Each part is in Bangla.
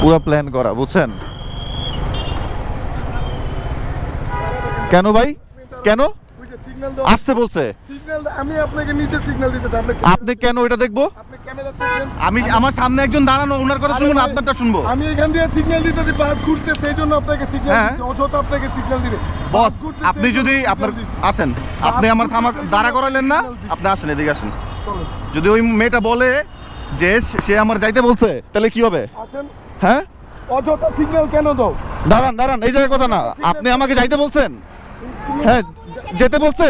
পুরো প্ল্যান করা, বুঝছেন? কেন ভাই, কেন আসতে বলছে? আপনি কেন এটা দেখবো? আমি আমার সামনে একজন দাঁড়ানো, ওনার কথা শুনবো না, আপনারটা শুনবো? আমি এখান দিয়ে সিগন্যাল দিতেছি, বাস ঘুরতে, সেই জন্য আপনাকে সিগন্যাল দিচ্ছি, অযথা আপনাকে সিগন্যাল দিবে। বস, আপনি যদি আপনার আসেন, আপনি আমার থামা দাঁড়া করাইলেন না, আপনি আসেন, এদিকে আসেন। যদি ওই মেয়েটা বলে যে সে আমার যাইতে বলছে, তাহলে কি হবে? আসেন। হ্যাঁ, অযথা সিগন্যাল কেন দাও? দাঁড়ান দাঁড়ান, এই জায়গায় কথা না। আপনি আমাকে যাইতে বলছেন, হ্যাঁ যেতে বলছে,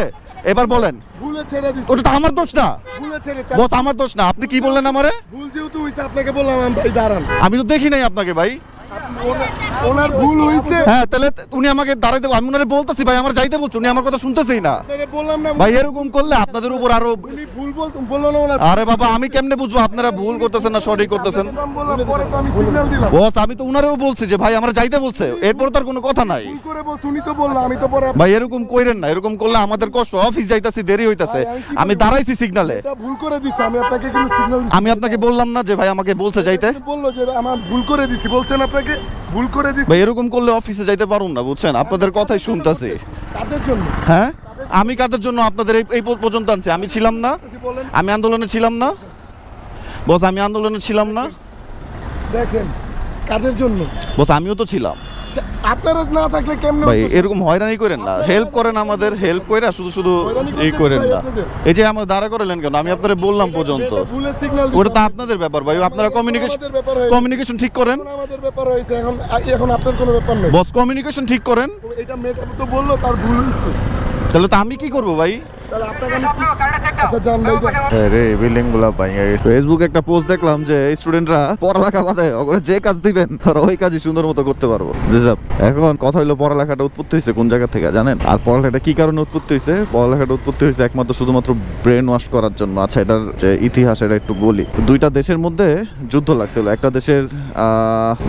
এবার বলেন। ভুলে ছেড়ে দিছি। ওটা তো আমার দোষ না ভুলে ছেড়ে। বস, আমার দোষ না। আপনি কি বললেন আমারে? ভুল যেহেতু হইছে আপনাকে বললাম আমি, ভাই দাঁড়ান। আমি তো দেখি নাই আপনাকে ভাই। ওনার ভুল হইছে। হ্যাঁ, তাহলে উনি আমাকে দাঁড়াইতে, আমি ওনারে বলতেছি ভাই আমার যাইতে বলছে, উনি আমার কথা শুনতেছেই না। আপনাকে বললাম না ভাই এরকম করলে আপনাদের উপর আরো। উনি ভুল বললো না ওনার। আরে বাবা, আমি কেমনে বুঝবো আপনারা ভুল করতেছেন না সঠিক করতেছেন? আমি বললাম, পরে তো আমি সিগন্যাল দিলাম। বস, আমি তো উনারেও বলছি যে ভাই আমার যাইতে বলছে, এরপর তার কোনো কথা নাই। ভুল করে বলছ, উনি তো বললো, আমি তো পরে। ভাই এরকম কইরেন না, এরকম করলে আমাদের কষ্ট। অফিস যাইতাছি, দেরি হইতাছে, আমি দাঁড়াইছি সিগনালে। এটা ভুল করে দিছি, আমি আপনাকে কিন্তু সিগন্যাল দিছি। আমি আপনাকে বললাম না যে ভাই আমাকে বলছে যাইতে? বললো যে আমার ভুল করে দিছি, বলছেন আপনাকে ভুল করে দিছি। ভাই এরকম করলে অফিসে যাইতে পারুন না, বুঝছেন? আপনাদের কথাই শুনতাছি। কাদের জন্য? হ্যাঁ, আমি কাদের জন্য আপনাদের এই পর্যন্ত আনছি? আমি ছিলাম না, আমি আন্দোলনে ছিলাম না বস, আমি আন্দোলনে ছিলাম না। দেখেন কাদের জন্য বস, আমিও তো ছিলাম। আপনারা না থাকলে কেমনে? ভাই এরকম হয়রানি করেন না, হেল্প করেন আমাদের, হেল্প কইরা শুধু শুধু এই করেন না। এই যে আমার দাঁড়া করালেন কেন? আমি আপনাদের বললাম পর্যন্ত। ভুলে সিগন্যাল ওটা তো আপনাদের ব্যাপার ভাই, আপনারা কমিউনিকেশন ঠিক করেন। আমাদের ব্যাপার হইছে, এখন এখন আপনার কোনো ব্যাপার নেই। বস, কমিউনিকেশন ঠিক করেন। এটা মেয়েটা তো বললো তার ভুল হইছে, তাহলে তো আমি কি করব ভাই? তাহলে আপনাকে আমি আচ্ছা জান ভাই যান। আরে বিল্ডিং গুলা পাই। ফেসবুকে একটা পোস্ট দেখলাম যে স্টুডেন্টরা পড়ালেখা বাদে ওরা যে কাজ দিবেন তারা ওই কাজই সুন্দর মতো করতে পারবো। যেসব এখন কথা হইলো, পড়ালেখাটা উৎপত্তি হয়েছে কোন জায়গা থেকে জানেন? আর পড়ালেখাটা কি কারণে উৎপত্তি হয়েছে? পড়ালেখাটা উৎপত্তি হয়েছে একমাত্র শুধুমাত্র ব্রেন ওয়াশ করার জন্য। আচ্ছা, এটার যে ইতিহাস এটা একটু বলি। দুইটা দেশের মধ্যে যুদ্ধ লাগছিল। একটা দেশের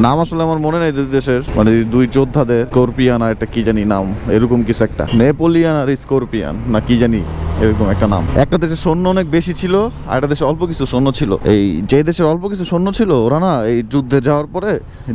নাম আসলে আমার মনে নেই, দুই দেশের মানে দুই যোদ্ধাদের, স্করপিয়ান আর একটা কি জানি নাম, এরকম কিছু একটা, নেপোলিয়ান আর স্করপিয়ান না কি জানি এরকম একটা নাম। একটা দেশের সৈন্য অনেক বেশি ছিল আর একটা দেশে অল্প কিছু সৈন্য ছিল। এই যে দেশের অল্প কিছু সৈন্য ছিল ওরা না এই যুদ্ধে যাওয়ার পরে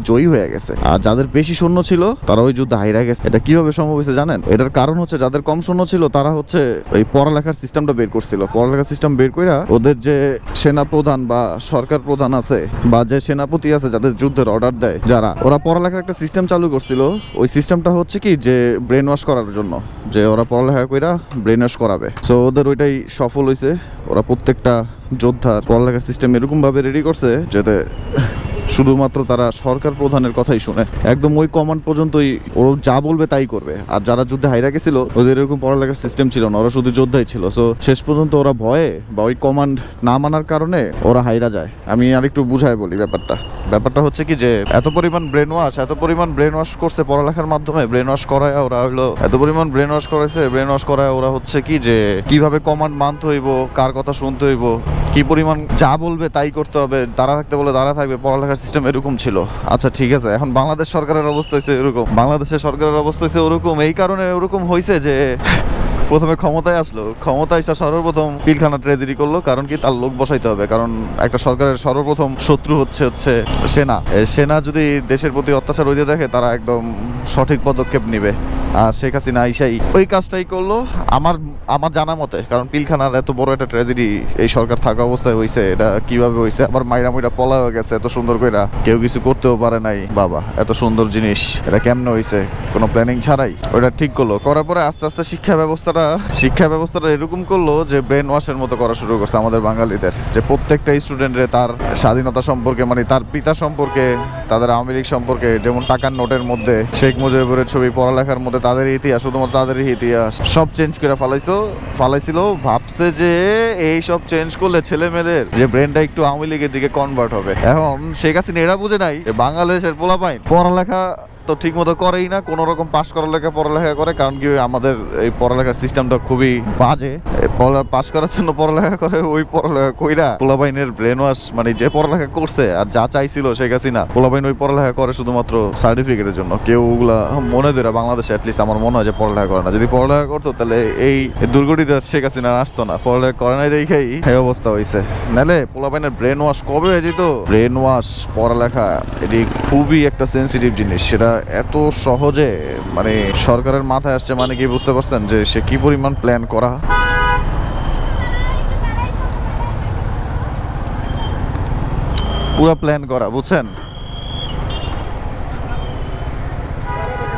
জয়ী হয়ে গেছে, আর যাদের বেশি সৈন্য ছিল তারা ওই যুদ্ধে হাইরা গেছে। এটা কিভাবে সম্ভব হয়েছে জানেন? এটার কারণ হচ্ছে যাদের কম সৈন্য ছিল তারা হচ্ছে এই পড়ালেখার সিস্টেমটা বের করছিল। পড়ালেখার সিস্টেম বের কইরা ওদের যে সেনা প্রধান বা সরকার প্রধান আছে বা যে সেনাপতি আছে যাদের যুদ্ধের অর্ডার দেয়, যারা ওরা পড়ালেখার একটা সিস্টেম চালু করছিল। ওই সিস্টেমটা হচ্ছে কি যে ব্রেন ওয়াশ করার জন্য, যে ওরা পড়ালেখা কইরা ব্রেন ওয়াশ করাবে। সো ওদের ওইটাই সফল হয়েছে। ওরা প্রত্যেকটা যোদ্ধার পড়ালেখার সিস্টেম এরকম ভাবে রেডি করছে যাতে শুধুমাত্র তারা সরকার প্রধানের কথাই শুনে, একদম ওই কমান্ড পর্যন্তই ওরা যা বলবে তাই করবে। আর যারা যুদ্ধে হাইরা গেছিল ওদের এরকম পড়ালেখার সিস্টেম ছিল না, ওরা শুধু যোদ্ধাই ছিল। সো শেষ পর্যন্ত ওরা ভয়ে বা ওই কমান্ড না মানার কারণে ওরা হাইরা যায়। আমি আরেকটু বুঝাই বলি ব্যাপারটা হচ্ছে কি যে এত পরিমাণ ব্রেন ওয়াশ করছে পড়ালেখার মাধ্যমে, ব্রেন ওয়াশ করায় ওরা হলো এত পরিমাণ ব্রেন ওয়াশ করায় ওরা হচ্ছে কি যে কিভাবে কমান্ড মানতে হইব, কার কথা শুনতে হইব, কি পরিমাণ যা বলবে তাই করতে হবে, দাঁড়া থাকতে বলে দাঁড়া থাকবে। পড়ালেখার সিস্টেম এরকম ছিল। আচ্ছা ঠিক আছে, এখন বাংলাদেশ সরকারের অবস্থা হয়েছে এরকম, ওরকম এই কারণে ওরকম হয়েছে যে প্রথমে ক্ষমতায় আসলো, ক্ষমতায় এসে সর্বপ্রথম পিলখানা ট্রেজেডি করলো। কারণ কি, তার লোক বসাইতে হবে। কারণ একটা সরকারের সর্বপ্রথম শত্রু হচ্ছে সেনা। সেনা যদি দেশের প্রতি অত্যাচার হইতে দেখে তারা একদম সঠিক পদক্ষেপ নিবে। আর শেখ হাসিনা আইসাই ওই কাজটাই করলো আমার জানা মতে। কারণ পিলখানার এত বড় একটা ট্র্যাজেডি এই সরকার থাকা অবস্থায় হয়েছে, এটা কিভাবে হয়েছে? আবার মাইরা পলা হয়ে গেছে এত সুন্দর কইরা, কেউ কিছু করতেও পারে নাই। বাবা, এত সুন্দর জিনিস এটা কেমনে হয়েছে? কোনো প্ল্যানিং ছাড়াই ওটা ঠিক করলো। করার পরে আস্তে আস্তে শিক্ষা ব্যবস্থাটা এরকম করলো যে ব্রেন ওয়াশের মতো করা শুরু করছে আমাদের বাঙালিদের। যে প্রত্যেকটা স্টুডেন্টরে তার স্বাধীনতা সম্পর্কে, মানে তার পিতা সম্পর্কে, তাদের আওয়ামী লীগ সম্পর্কে, যেমন টাকার নোটের মধ্যে শেখ মুজিবের ছবি, পড়ালেখার মধ্যে তাদের ইতিহাস, শুধুমাত্র তাদের ইতিহাস সব চেঞ্জ করে ফালাইছিল। ভাবছে যে এই সব চেঞ্জ করলে ছেলে মেয়েদের যে ব্রেনটা একটু আওয়ামী লীগের দিকে কনভার্ট হবে। এখন শেখ হাসিনা এরা বুঝে নাই বাংলাদেশের পোলাপাইন পড়ালেখা তো ঠিক মতো করেই না, কোনো রকম পাস করার লেখা পড়ালেখা করে। কারণ কি আমাদের এই পড়ালেখার সিস্টেমটা খুবই বাজে। পাস করার জন্য পড়ালেখা করে, ওই পড়ালেখা কইরা পোলাপাইনের ব্রেন ওয়াশ, মানে যে পড়ালেখা করছে আর যা চাইছিল শেখ হাসিনা, পোলাপাইন ওই পড়ালেখা করে শুধুমাত্র সার্টিফিকেটের জন্য। কেউ ওগুলা মনে ধরে বাংলাদেশে অ্যাটলিস্ট আমার মনে হয় যে পড়ালেখা করে না। যদি পড়ালেখা করতো তাহলে এই দুর্গটিতে শেখ হাসিনা আসতো না। পড়ালেখা করে নাই দেখেই এই অবস্থা হয়েছে। নাহলে পোলাপাইনের ব্রেন ওয়াশ কবে হয়ে যেত। ব্রেন ওয়াশ, পড়ালেখা এটি খুবই একটা সেন্সিটিভ জিনিস। সেটা এত সহজে মানে সরকারের মাথায় আসছে, মানে কি বুঝতে পারছেন যে সে কি পরিমাণ প্ল্যান করা। পুরো প্ল্যান করা, বুঝছেন?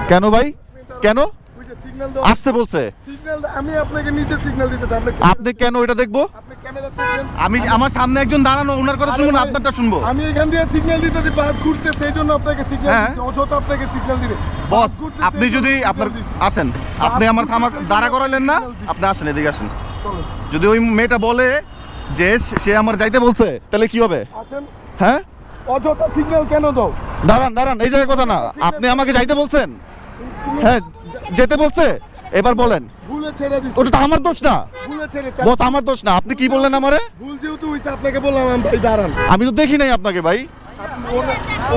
কেন ভাই, কেন আসতে বলছে? আমি আপনাকে নিচে সিগন্যাল দিতে চাই। আপনি কেন এটা দেখবো? আপনি ক্যামেরা চেকেন। আমি আমার সামনে একজন দাঁড়ানো, ওনার কথা শুনবো না, আপনারটা শুনবো। আমি এখান দিয়ে সিগন্যাল দিতেছি, বাস ঘুরতে, সেই জন্য আপনাকে সিগন্যাল হ্যাঁ। দিচ্ছি। অযথা আপনাকে সিগন্যাল দিবে। বস, আপনি যদি আপনার আসেন, আপনি আমার থামা দাঁড়া করাইলেন না, আপনি আসেন, এদিকে আসেন। যদি ওই মেয়েটা বলে যে সে আমার যাইতে বলছে, তাহলে কি হবে? আসেন। হ্যাঁ, অযথা সিগন্যাল কেন দাও? দাঁড়ান দাঁড়ান, এই জায়গায় কথা না। আপনি আমাকে যাইতে বলছেন, হ্যাঁ যেতে বলছে, এবার বলেন। ভুলে ছেড়ে দিছি। ওটা তো আমার দোষ না ভুলে ছেড়ে। বস, আমার দোষ না। আপনি কি বললেন আমারে? ভুল যেহেতু হইছে আপনাকে বললাম আমি, ভাই দাঁড়ান। আমি তো দেখি নাই আপনাকে ভাই।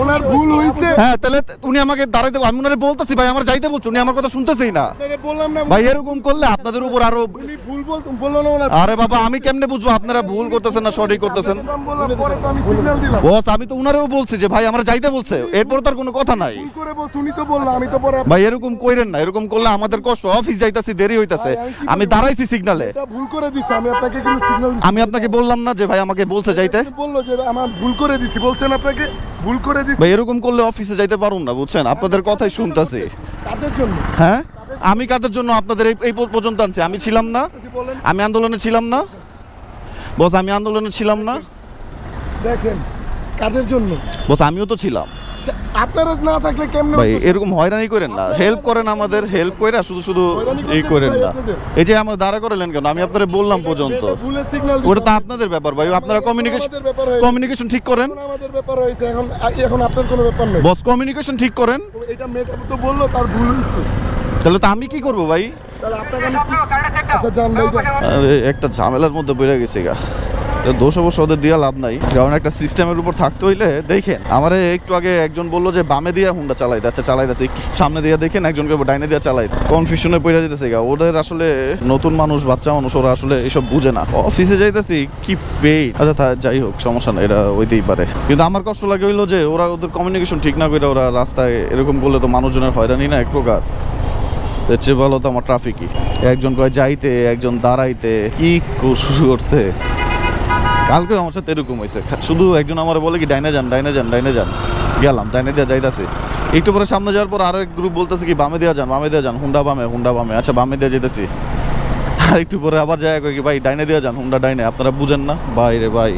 ওনার ভুল হইছে। হ্যাঁ, তাহলে উনি আমাকে দাঁড়াইতে, আমি ওনারে বলতেছি ভাই আমার যাইতে বলছে, উনি আমার কথা শুনতেছেই না। আপনাকে বললাম না ভাই এরকম করলে আপনাদের উপর আরো। উনি ভুল বললো না ওনার। আরে বাবা, আমি কেমনে বুঝবো আপনারা ভুল করতেছেন না সঠিক করতেছেন? আমি বললাম, পরে তো আমি সিগন্যাল দিলাম। বস, আমি তো উনারেও বলছি যে ভাই আমার যাইতে বলছে, এরপর তার কোনো কথা নাই। ভুল করে বলছ, উনি তো বললো, আমি তো পরে। ভাই এরকম কইরেন না, এরকম করলে আমাদের কষ্ট। অফিস যাইতাছি, দেরি হইতাছে, আমি দাঁড়াইছি সিগনালে। এটা ভুল করে দিছি, আমি আপনাকে কিন্তু সিগন্যাল দিছি। আমি আপনাকে বললাম না যে ভাই আমাকে বলছে যাইতে? বললো যে আমার ভুল করে দিছি, বলছেন আপনাকে ভুল করে দিছি। ভাই এরকম করলে অফিসে যাইতে পারুন না, বুঝছেন? আপনাদের কথাই শুনতাছি। কাদের জন্য? হ্যাঁ, আমি কাদের জন্য আপনাদের এই পর্যন্ত আনছি? আমি ছিলাম না, বলেন। আমি আন্দোলনে ছিলাম না বস, আমি আন্দোলনে ছিলাম না। দেখেন কাদের জন্য। বস আমিও তো ছিলাম। আপনারা না থাকলে কেমনে ভাই হতো? এরকম হয়রানি করেন না, হেল্প করেন আমাদের, হেল্প কইরা শুধু শুধু এই করেন না। এই যে আমার দাঁড়া করালেন কেন? আমি আপনাদের বললাম পর্যন্ত। এটা ভুলে সিগন্যাল ওটা তো আপনাদের ব্যাপার ভাই, আপনারা কমিউনিকেশন ঠিক করেন। আমাদের ব্যাপার হয়েছে, এখন আপনার কোনো ব্যাপার নেই। বস কমিউনিকেশন ঠিক করেন। এটা মেয়েটা তো বললো তার ভুল হয়েছে, তাহলে তো আমি কি করব ভাই? তাহলে আপনাকে আমি আচ্ছা জান ভাই যান। আরে, একটা ঝামেলার মধ্যে পড়ে গেছে গা। দোষ অবশ্য ওদের দিয়া লাভ নাই, কারণ একটা সিস্টেমের উপর থাকতে হইলে। দেখেন আমারে একটু আগে একজন বললো যে বামে দিয়া হুন্ডা চালাইতে, আচ্ছা চালাইতেছে, একটু সামনে দিয়ে দেখেন একজনকে ডাইনে দিয়া চালাই, কনফিউশনে পড়ে যেতেছে গা। ওদের আসলে নতুন মানুষ, বাচ্চা মানুষ, ওরা আসলে এসব বুঝে না। অফিসে যাইতেছি কি পেইড। আচ্ছা যাই হোক, সমস্যা না, এটা হইতেই পারে। কিন্তু আমার কষ্ট লাগে হইলো যে ওরা ওদের কমিউনিকেশন ঠিক না করে ওরা রাস্তায় এরকম করলে তো মানুষজনের হয়রানি না এক প্রকার। এর চেয়ে ভালো তো আমার ট্রাফিকই। একজন কয় যাইতে, একজন দাঁড়াইতে, কি শুরু করছে। কালকে আমার সাথে এরকম হয়েছে, শুধু একজন আমার বলে কি ডাইনে যান, ডাইনে যান, ডাইনে যান। গেলাম, ডাইনে দেওয়া যাইতেছে। একটু পরে সামনে যাওয়ার পর আরো এক গ্রুপ বলতেছে কি বামে দেওয়া যান, বামে দেওয়া যান, হুন্ডা বামে, হুন্ডা বামে। আচ্ছা বামে দিয়ে যেতেছি। আর একটু পরে আবার যায় কি ভাই ডাইনে দেওয়া যান, হুন্ডা ডাইনে। আপনারা বুঝেন না ভাই রে ভাই।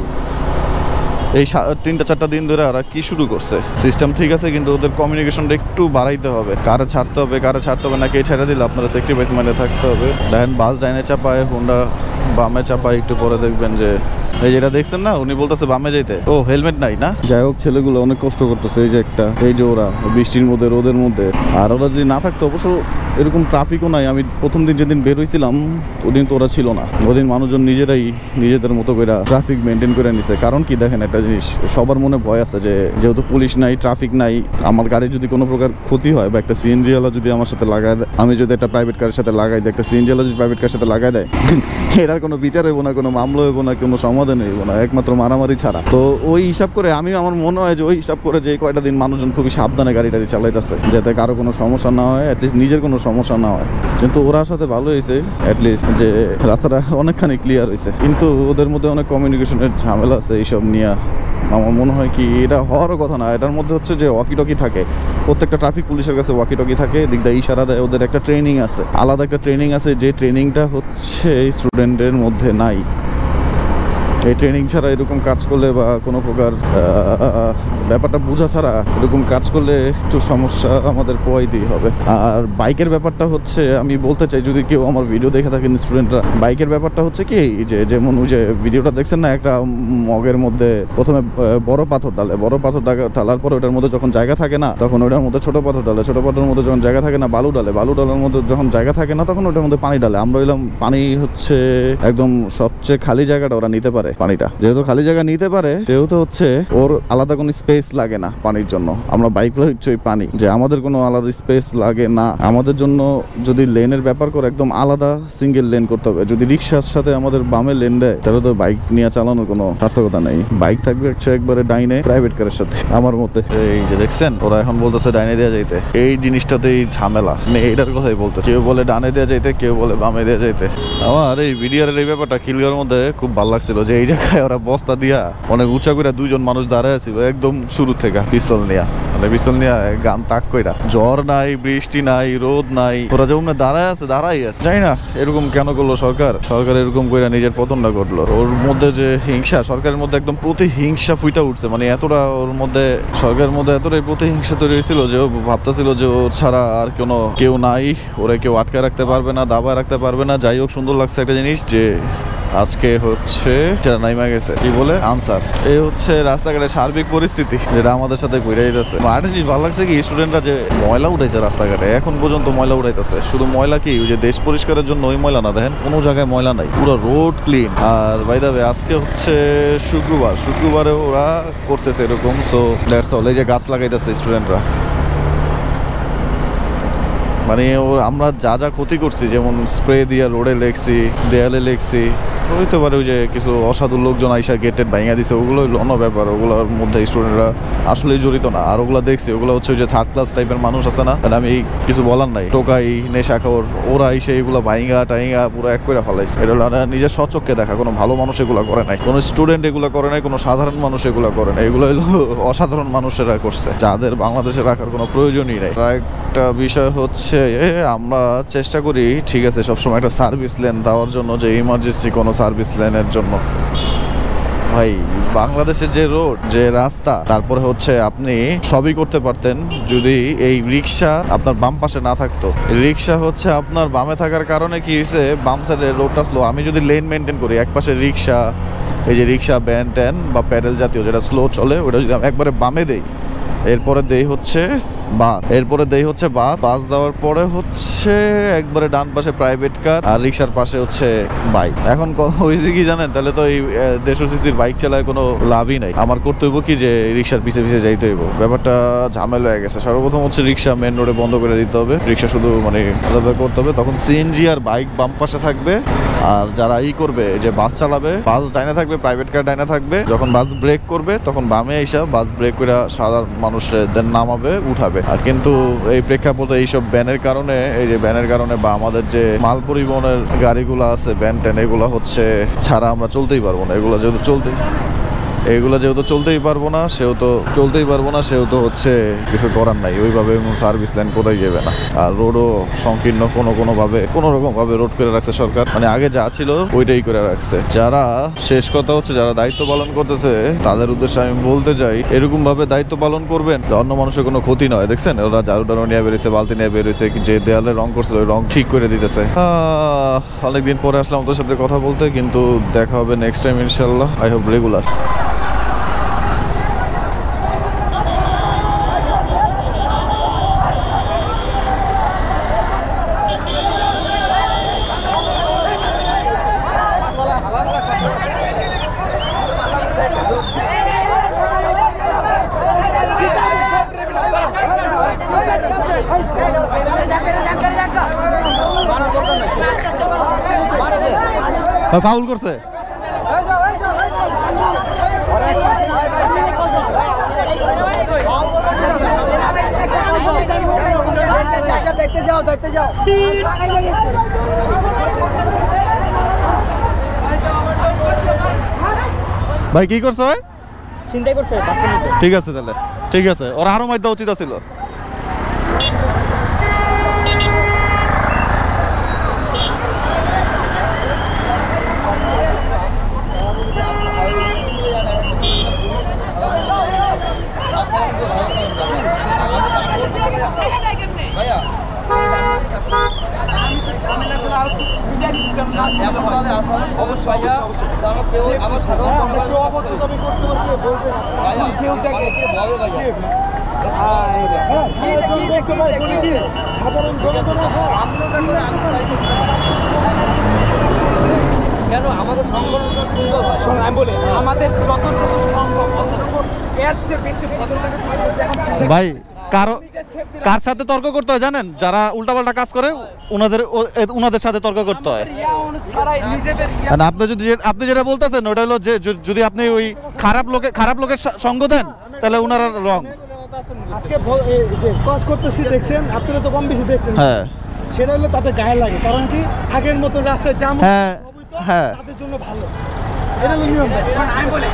এই 3-4টা দিন ধরে ওরা কি শুরু করছে। সিস্টেম ঠিক আছে, কিন্তু ওদের কমিউনিকেশনটা একটু বাড়াইতে হবে। কারে ছাড়তে হবে, কারে ছাড়তে হবে না, কে ছেড়ে দিলে আপনারা স্যাক্রিফাইস মানে থাকতে হবে। দেখেন বাস ডাইনে চাপায়, হুন্ডা বামে চাপায়। একটু পরে দেখবেন যে এই যেটা দেখছেন না, উনি বলতেছে বামে যাইতে, ও হেলমেট নাই না। যাই হোক, ছেলেগুলো অনেক কষ্ট করতেছে। এই যে একটা, এই যে ওরা বৃষ্টির মধ্যে, রোদের মধ্যে। আর ওরা যদি না থাকতো, অবশ্য এরকম ট্রাফিকও নাই। আমি প্রথম দিন যেদিন বের হয়েছিলাম ওদিন তো ওরা ছিল না। ওদিন মানুষজন নিজেরাই নিজেদের মতো করে ট্রাফিক মেনটেন করে নিছে। কারণ কি দেখেন, একটা জিনিস সবার মনে ভয় আছে যে যেহেতু পুলিশ নাই, ট্রাফিক নাই, আমার গাড়ি যদি কোনো প্রকার ক্ষতি হয় বা একটা সিএনজি ওয়ালা যদি আমার সাথে লাগায় দেয়, আমি যদি একটা প্রাইভেট কারের সাথে লাগাই দিই, একটা সিএনজি ওয়ালা যদি প্রাইভেট কারের সাথে লাগাই দেয়, এটার কোনো বিচার হইব না, কোনো মামলা হইব না, কোনো সমাধান হইব না, একমাত্র মারামারি ছাড়া। তো ওই হিসাব করে আমার মনে হয় যে ওই হিসাব করে যে কয়টা দিন মানুষজন খুবই সাবধানে গাড়ি টাড়ি চালাইতেছে, যাতে কারো কোনো সমস্যা না হয়, অ্যাটলিস্ট নিজের কোনো সমস্যা না হয়। কিন্তু ওরা সাথে ভালো হয়েছে অ্যাটলিস্ট যে রাস্তাটা অনেকখানি ক্লিয়ার হয়েছে। কিন্তু ওদের মধ্যে অনেক কমিউনিকেশনের ঝামেলা আছে এইসব নিয়ে। আমার মনে হয় কি এটা হওয়ারও কথা না। এটার মধ্যে হচ্ছে যে ওয়াকিটকি থাকে, প্রত্যেকটা ট্রাফিক পুলিশের কাছে ওয়াকিটকি থাকে, দিক দিয়ে ইশারা দেয়। ওদের একটা ট্রেনিং আছে, আলাদা একটা ট্রেনিং আছে, যে ট্রেনিংটা হচ্ছে স্টুডেন্টের মধ্যে নাই। এই ট্রেনিং ছাড়া এরকম কাজ করলে বা কোনো প্রকার ব্যাপারটা বোঝা ছাড়া এরকম কাজ করলে একটু সমস্যা আমাদের পোয়াইতেই হবে। আর বাইকের ব্যাপারটা হচ্ছে আমি বলতে চাই, যদি কেউ আমার ভিডিও দেখে থাকেন স্টুডেন্টরা, বাইকের ব্যাপারটা হচ্ছে কি যে যেমন ওই যে ভিডিওটা দেখছেন না, একটা মগের মধ্যে প্রথমে বড় পাথর ডালে, বড় পাথর ঢালার পরে ওটার মধ্যে যখন জায়গা থাকে না তখন ওটার মধ্যে ছোট পাথর ডালে, ছোট পাথরের মধ্যে যখন জায়গা থাকে না বালু ডালে, বালু ডালের মধ্যে যখন জায়গা থাকে না তখন ওটার মধ্যে পানি ডালে। আমরা হইলাম পানি হচ্ছে একদম সবচেয়ে খালি জায়গাটা ওরা নিতে পারে পানিটা, যেহেতু খালি জায়গা নিতে পারে সেহেতু হচ্ছে ওর আলাদা কোনো স্পেস লাগে না পানির জন্য। আমরা বাইক হচ্ছে ওই পানি, যে আমাদের কোনো আলাদা স্পেস লাগে না। আমাদের জন্য যদি লেনের ব্যাপার করে একদম আলাদা সিঙ্গেল লেন করতে হবে। যদি রিক্সার সাথে আমাদের বামে লেন দেয় তাহলে তো বাইক নিয়ে চালানোর কোনো সার্থকতা নেই। বাইক থাকবে হচ্ছে একবারে ডাইনে প্রাইভেট কারের সাথে আমার মতে। এই যে দেখছেন ওরা এখন বলতেছে ডাইনে দেওয়া যাইতে, এই জিনিসটাতেই ঝামেলা, মানে এইটার কথাই বলতে, কেউ বলে ডানে দেওয়া যাইতে, কেউ বলে বামে দেওয়া যাইতে। আমার এই ভিডিওর এই ব্যাপারটা খিলগাঁওর মধ্যে খুব ভালো লাগছিল, যে এই জায়গায় ওরা বস্তা দিয়া অনেক উঁচা করে দুইজন মানুষ দাঁড়ায় ছিল একদম শুরু থেকে পিস্তল নিয়া, মানে পিস্তল নিয়া গান তাক কইরা, ঝড় নাই বৃষ্টি নাই রোদ নাই, ওরা যেমন দাঁড়ায় আছে দাঁড়াই আছে। জানি না এরকম কেন করলো সরকার, সরকার এরকম কইরা নিজের পতনটা করলো। ওর মধ্যে যে হিংসা, সরকারের মধ্যে একদম প্রতিহিংসা ফুইটা উঠছে, মানে এতটা ওর মধ্যে, সরকারের মধ্যে এতটাই প্রতিহিংসা তৈরি হয়েছিল যে ও ভাবতেছিল যে ও ছাড়া আর কোনো কেউ নাই, ওরা কেউ আটকে রাখতে পারবে না, দাবা রাখতে পারবে না। যাই হোক সুন্দর লাগছে একটা জিনিস যে আজকে হচ্ছে নাইমা গেছে কি বলে আনসার, এই হচ্ছে রাস্তাঘাটের সার্বিক পরিস্থিতি যেটা আমাদের সাথে ঘুরে যাচ্ছে। আর জিনিস ভালো লাগছে কি স্টুডেন্টরা যে ময়লা উঠাইছে রাস্তাঘাটে, এখন পর্যন্ত ময়লা উঠাইতেছে। শুধু ময়লা কি ওই যে দেশ পরিষ্কারের জন্য ওই ময়লা না, দেখেন কোনো জায়গায় ময়লা নাই, পুরো রোড ক্লিন। আর বাই দ্য ওয়ে আজকে হচ্ছে শুক্রবার, শুক্রবারে ওরা করতেছে এরকম। So that's all. এই যে গাছ লাগাইতেছে স্টুডেন্টরা, মানে আমরা যা যা ক্ষতি করছি, যেমন স্প্রে দিয়ে রোডে লেখছি, দেয়ালে লেখছি, হইতে পারে ওই যে কিছু অসাধু লোকজন আইসা গেটের ভাঙা দিছে, ওগুলো অন্য ব্যাপার, ওগুলোর মধ্যে স্টুডেন্টরা আসলে জড়িত না। আর ওগুলো দেখছি ওগুলো হচ্ছে ওই যে থার্ড ক্লাস টাইপের মানুষ আছে না, মানে আমি কিছু বলার নাই, টোকাই নেশাখোর, ওরা এসে এগুলো ভাইঙ্গা টাইঙ্গা পুরো এক করে ফেলাইছে। এটা নিজের স্বচক্ষে দেখা, কোনো ভালো মানুষ এগুলো করে নাই, কোনো স্টুডেন্ট এগুলো করে নাই, কোনো সাধারণ মানুষ এগুলো করে নাই, এগুলো হলো অসাধারণ মানুষেরা করছে, যাদের বাংলাদেশে রাখার কোনো প্রয়োজনই নাই। একটা বিষয় হচ্ছে আমরা চেষ্টা করি ঠিক আছে সবসময় একটা সার্ভিস লেন দেওয়ার জন্য, যে ইমার্জেন্সি কোনো সার্ভিস লেনের জন্য। ভাই বাংলাদেশের যে রোড, যে রাস্তা, তারপরে হচ্ছে আপনি সবই করতে পারতেন যদি এই রিক্সা আপনার বাম পাশে না থাকতো। রিক্সা হচ্ছে আপনার বামে থাকার কারণে কি হয়েছে, বাম সাইডের রোডটা স্লো। আমি যদি লেন মেনটেন করি, এক পাশে রিক্সা, এই যে রিক্সা ব্যান ট্যান বা প্যাডেল জাতীয় যেটা স্লো চলে, ওটা যদি আমি একবারে বামে দেই, এরপরে দেই হচ্ছে বাস, এরপরে দেই হচ্ছে বাস দেওয়ার পরে হচ্ছে একবারে ডান পাশে প্রাইভেট কার, আর রিক্সার পাশে হচ্ছে বাইক। এখন হয়েছে কি জানেন, তাহলে তো এই 150 সিসির বাইক চালায় কোনো লাভই নাই। আমার করতে হইব কি যে রিক্সার পিছে পিছে যাইতে হইব, ব্যাপারটা ঝামেলা হয়ে গেছে। সর্বপ্রথম হচ্ছে রিক্সা মেন রোডে বন্ধ করে দিতে হবে, রিক্সা শুধু মানে আলাদা করতে হবে, তখন সিএনজি আর বাইক বাম পাশে থাকবে। আর যারা করবে যে বাস চালাবে, বাস ডাইনে থাকবে, প্রাইভেট কার ডাইনে থাকবে। যখন বাস ব্রেক করবে তখন বামে এসে বাস ব্রেক করে সাধারণ মানুষদের নামাবে, উঠাবে। আর কিন্তু এই প্রেক্ষাপটে এইসব ব্যানের কারণে, এই যে ব্যানের কারণে বা আমাদের যে মাল পরিবহনের গাড়িগুলো আছে ব্যান ট্যান, এগুলো হচ্ছে ছাড়া আমরা চলতেই পারবো না। এগুলো যেহেতু চলতেই পারবো না, সেহেতু হচ্ছে কিছু করার নাই। ওইভাবে সার্ভিস লাইন কোথায় যাবে না। আর রোডও সংকীর্ণ, কোনো রকম ভাবে রোড করে রাখছে সরকার, মানে আগে যা ছিল ওইটাই করে রাখছে। যারা শেষ কথা হচ্ছে যারা দায়িত্ব পালন করতেছে তাদের উদ্দেশ্যে আমি বলতে চাই, এরকম ভাবে দায়িত্ব পালন করবেন অন্য মানুষের কোনো ক্ষতি নয়। দেখছেন ওরা ঝাড়ু টাড়ু নিয়ে বেরিয়েছে, বালতি নিয়ে বেরিয়েছে, যে দেয়ালে রং করছিল ওই রং ঠিক করে দিতেছে। অনেকদিন পরে আসলাম ওদের সাথে কথা বলতে, কিন্তু দেখা হবে নেক্সট টাইম ইনশাল্লাহ, আই হোপ রেগুলার। ফাউল করছে। দেখতে যাও ভাই কি করছো? চিন্তাই করছে। ঠিক আছে তাহলে, ঠিক আছে, ওরা আরো মাইর দেওয়া উচিত ছিল। আমার কেউ আমার সাধারণ আমরা কেউ অভদ্রতামি করতে পারছি বলবেন কেউ দেখে বলে ভাই সাধারণ জনগণ কেন আমাদের সংগঠনটা সুন্দর হয় আমি বলি আমাদের যতটুকু সম্ভব অতটুকু এর চেয়ে বেশি ভদ্রতাকে ভাই কার সাথে তর্ক করতে হয় জানেন? যারা উল্টাপাল্টা কাজ করে ওনাদের সাথে তর্ক করতে হয়। ছাড়াই নিজেদের আর আপনি যেটা বলতেছেন ওটা হলো যে যদি আপনি ওই খারাপ লোকের সঙ্গ দেন তাহলে ওনারা রং। আজকে যে কাজ করতেছি দেখছেন, আপনারা তো কম বেশি দেখছেন, হ্যাঁ সেটা হলো তাদের গায়ে লাগে। কারণ কি আগের মতো রাস্তায় জাম হ্যাঁ হ্যাঁ তাদের জন্য ভালো, এটা হলো নিয়ম। আমি বলি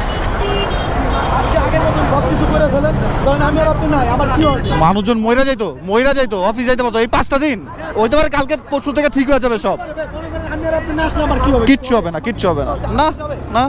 আজকে আগের মতো সব কিছু করে ফেলেন, কারণ আমি আর আপনি নাই, আমার কি হয়? মানুষজন মইরা যাইতো অফিস যাইতে পারতো এই 5টা দিন, হইতে পারে কালকে পরশু থেকে ঠিক হয়ে যাবে সব। আমি আর আপনি না আসলে আমার কি হবে? কিচ্ছু হবে না না না।